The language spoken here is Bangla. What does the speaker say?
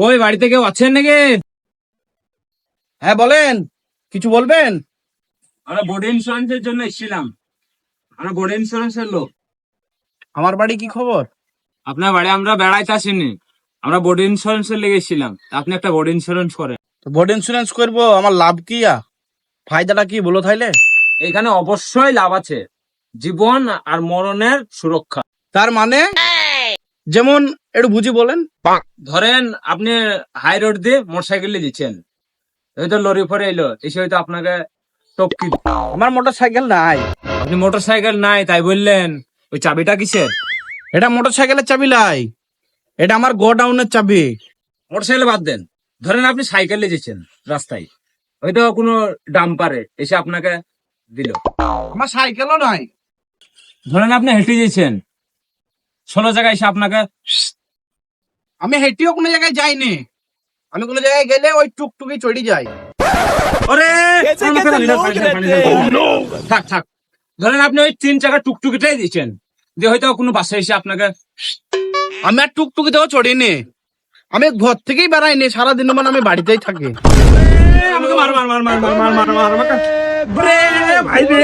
ওই বাড়িতে কেউ আছেন নাকি? হ্যাঁ বলেন, কিছু বলবেন? আমরা বডি ইন্স্যুরেন্সের জন্য এসেছিলাম। আমরা বডি ইন্স্যুরেন্সের লোক। আমার বাড়ি কি খবর? আপনার বাড়ি আমরা বেড়াইতে আসিনি, আমরা বডি ইন্স্যুরেন্সের লেগে এসেছিলাম। আপনি একটা বডি ইন্স্যুরেন্স করেন। তো বডি ইন্স্যুরেন্স করবো, আমার লাভ কি ফায়দাটা কি বলো তাইলে? এখানে অবশ্যই লাভ আছে, জীবন আর মরণের সুরক্ষা। তার মানে যেমন একটু বুঝি বলেন। ধরেন আপনি হাই রোড দিয়ে মোটরসাইকেলে দিচ্ছেন, হয়তো লরি ফরে এলো, এসে হয়তো আপনাকে টপকি দিল। আমার মোটর সাইকেল নাই। আপনি মোটরসাইকেল নাই তাই বললেন, ওই চাবিটা কিসের? এটা মোটর সাইকেলের চাবি লাই, এটা আমার গোডাউনের চাবি। মোটরসাইকেল বাদ দেন, ধরেন আপনি সাইকেলে যেছেন রাস্তায়, হয়তো কোনো ডাম্পারে এসে আপনাকে দিল। আমার সাইকেলও নাই। ধরেন আপনি হেঁটে যেছেন, 16 জায়গায় এসে আপনাকে। আমি হেঁটেও কোনো জায়গায় যাইনি, আমি কোনো জায়গায় গেলে ওই টুকটুকি চড়ি যাই। ওরে থাক থাক, ধরেন আপনি ওই 3 চাকা টুকটুকিটাই দিচ্ছেন, যে হয়তো কোনো বাসে এসে আপনাকে। আমি আর টুকটুকিতেও চড়িনি, আমি ঘর থেকেই বেড়াইনি, সারাদিন মানে আমি বাড়িতেই থাকি। আমাকে মার মার মার মার মার মার মার মার মার ভাই রে।